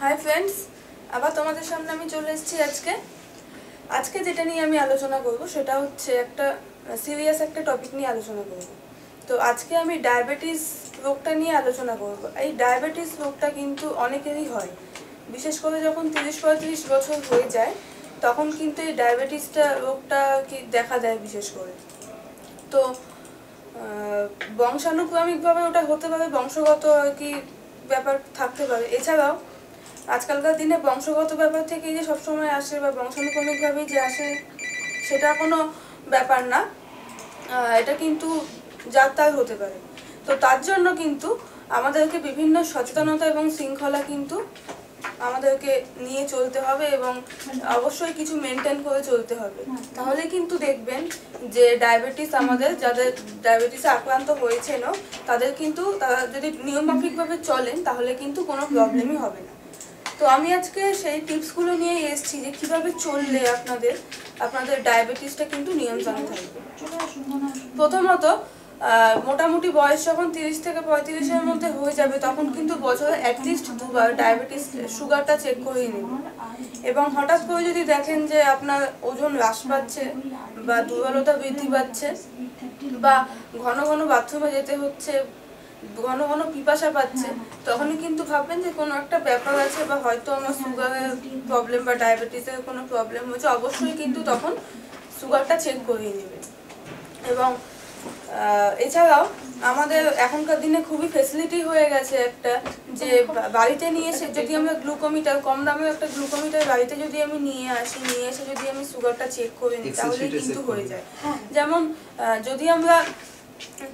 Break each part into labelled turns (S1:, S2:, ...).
S1: Hi friends, আবার তোমাদের সামনে আমি চলে এসেছি আজকে যেটা নিয়ে আমি আলোচনা করব সেটা হচ্ছে একটা সিরিয়াস একটা টপিক নিয়ে আলোচনা করব। তো আজকে আমি ডায়াবেটিস রোগটা নিয়ে আলোচনা করব। এই ডায়াবেটিস রোগটা কিন্তু অনেকেরই হয়, বিশেষ করে যখন 30-35 বছর হয়ে যায় তখন কিন্তু এই ডায়াবেটিসটা রোগটা কি দেখা দেয় বিশেষ করে। তো বংশানুক্রমিকভাবে ওটা হতে পারে, বংশগত আর কি ব্যাপার থাকতে পারে। এছাড়াও আজকালকার দিনে বংশগত ব্যাপার থেকে যে সবসময় আসে বা বংশানুক্রমিকভাবেই যে আসে সেটা কোনো ব্যাপার না, এটা কিন্তু যার তার হতে পারে। তো তার জন্য কিন্তু আমাদেরকে বিভিন্ন সচেতনতা এবং শৃঙ্খলা কিন্তু আমাদেরকে নিয়ে চলতে হবে এবং অবশ্যই কিছু মেনটেন করে চলতে হবে। তাহলে কিন্তু দেখবেন যে ডায়াবেটিস, আমাদের যাদের ডায়াবেটিসে আক্রান্ত হয়েছেন তাদের কিন্তু তারা যদি নিয়মমাফিকভাবে চলেন তাহলে কিন্তু কোনো প্রবলেমই হবে না। তো আমি আজকে সেই টিপসগুলো নিয়ে এসেছি যে কীভাবে চললে আপনাদের ডায়াবেটিসটা কিন্তু নিয়ন্ত্রণে থাকবে। প্রথমত, মোটামুটি বয়স যখন 30 থেকে 35-এর মধ্যে হয়ে যাবে তখন কিন্তু বছরে অ্যাটলিস্ট 2বার ডায়াবেটিস সুগারটা চেক করে নেবেন। এবং হঠাৎ করে যদি দেখেন যে আপনার ওজন হ্রাস পাচ্ছে বা দুর্বলতা বৃদ্ধি পাচ্ছে বা ঘন ঘন বাথরুমে যেতে হচ্ছে, ঘন ঘন পিপাসা পাচ্ছে, তখনই কিন্তু ভাববেন যে কোনো একটা ব্যাপার আছে বা হয়তো আমার সুগারের প্রবলেম বা ডায়াবেটিসের কোনো প্রবলেম হয়েছে। অবশ্যই কিন্তু তখন সুগারটা চেক করিয়ে নেবেন। এবং এছাড়াও আমাদের এখনকার দিনে খুবই ফেসিলিটি হয়ে গেছে একটা, যে বাড়িতে নিয়ে এসে যদি আমরা গ্লুকোমিটার, কম দামে একটা গ্লুকোমিটার বাড়িতে যদি আমি নিয়ে এসে যদি আমি সুগারটা চেক করে নিই তাহলে কিন্তু হয়ে যায়। যেমন যদি আমরা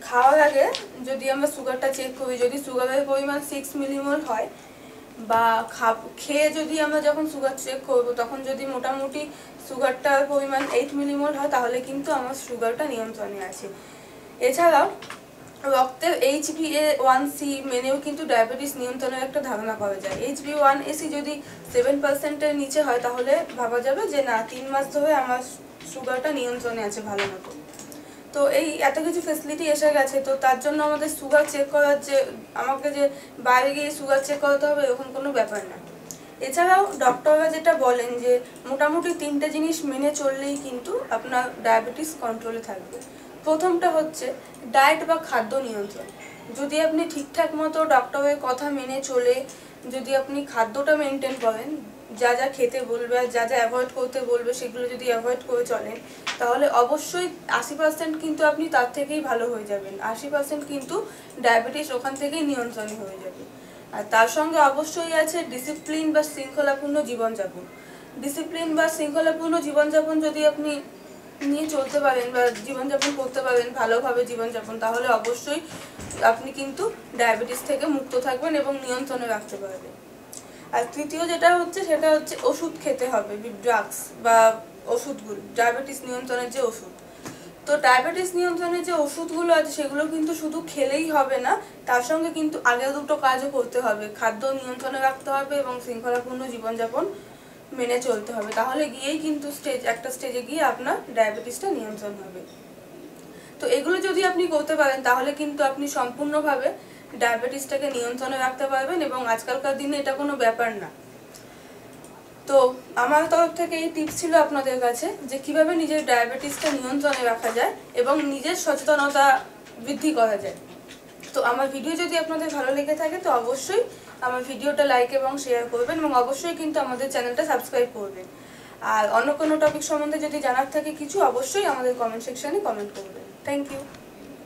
S1: খাওয়ার আগে যদি আমরা সুগারটা চেক করি, যদি সুগারের পরিমাণ 6 মিলিমোল হয় বা খেয়ে যদি আমরা যখন সুগার চেক করবো তখন যদি মোটামুটি সুগারটার পরিমাণ 8 মিলিমোল হয় তাহলে কিন্তু আমার সুগারটা নিয়ন্ত্রণে আছে। এছাড়াও রক্তের HbA1c মেনেও কিন্তু ডায়াবেটিস নিয়ন্ত্রণের একটা ধারণা করা যায়। HbA1c যদি 7%-এর নিচে হয় তাহলে ভাবা যাবে যে না, 3 মাস ধরে আমার সুগারটা নিয়ন্ত্রণে আছে ভালো মতো। তো এই এত কিছু ফেসিলিটি এসে গেছে, তো তার জন্য আমাদের সুগার চেক করার যে আমাকে যে বাইরে গিয়ে সুগার চেক করাতে হবে এরকম কোনো ব্যাপার না। এছাড়াও ডক্টররা যেটা বলেন যে মোটামুটি 3টে জিনিস মেনে চললেই কিন্তু আপনার ডায়াবেটিস কন্ট্রোলে থাকবে। প্রথমটা হচ্ছে ডায়েট বা খাদ্য নিয়ন্ত্রণ। যদি আপনি ঠিকঠাক মতো ডক্টরের কথা মেনে চলে যদি আপনি খাদ্যটা মেনটেন করেন, যা যা খেতে বলবে আর যা যা অ্যাভয়েড করতে বলবে সেগুলো যদি অ্যাভয়েড করে চলেন তাহলে অবশ্যই 80% কিন্তু আপনি তার থেকেই ভালো হয়ে যাবেন। 80% কিন্তু ডায়াবেটিস ওখান থেকেই নিয়ন্ত্রণে হয়ে যাবে। আর তার সঙ্গে অবশ্যই আছে ডিসিপ্লিন বা শৃঙ্খলাপূর্ণ জীবনযাপন। ডিসিপ্লিন বা শৃঙ্খলাপূর্ণ জীবনযাপন যদি আপনি নিয়ে চলতে পারেন বা জীবনযাপন করতে পারেন ভালোভাবে জীবনযাপন, তাহলে অবশ্যই আপনি কিন্তু ডায়াবেটিস থেকে মুক্ত থাকবেন এবং নিয়ন্ত্রণে রাখতে পারবেন। আর তৃতীয় যেটা হচ্ছে সেটা হচ্ছে ওষুধ খেতে হবে, ড্রাগস বা ওষুধগুলো, ডায়াবেটিস নিয়ন্ত্রণের যে ওষুধ। তো ডায়াবেটিস নিয়ন্ত্রণের যে ওষুধগুলো আছে সেগুলো কিন্তু শুধু খেলেই হবে না, তার সঙ্গে কিন্তু আগে দুটো কাজও করতে হবে। খাদ্য নিয়ন্ত্রণে রাখতে হবে এবং শৃঙ্খলাপূর্ণ জীবনযাপন মেনে চলতে হবে। তাহলে গিয়েই কিন্তু একটা স্টেজে গিয়ে আপনার ডায়াবেটিসটা নিয়ন্ত্রণ হবে। তো এগুলো যদি আপনি করতে পারেন তাহলে কিন্তু আপনি সম্পূর্ণভাবে ডায়াবেটিসটাকে নিয়ন্ত্রণে রাখতে পারবেন এবং আজকালকার দিনে এটা কোনো ব্যাপার না। তো আমার তরফ থেকে এই টিপস ছিল আপনাদের কাছে যে কিভাবে নিজের ডায়াবেটিসটা নিয়ন্ত্রণে রাখা যায় এবং নিজের সচেতনতা বৃদ্ধি করা যায়। তো আমার ভিডিও যদি আপনাদের ভালো লেগে থাকে তো অবশ্যই আমার ভিডিওটা লাইক এবং শেয়ার করবেন এবং অবশ্যই কিন্তু আমাদের চ্যানেলটা সাবস্ক্রাইব করবেন। আর অন্য কোনো টপিক সম্বন্ধে যদি জানার থাকে কিছু অবশ্যই আমাদের কমেন্ট সেকশনে কমেন্ট করবেন। Thank you.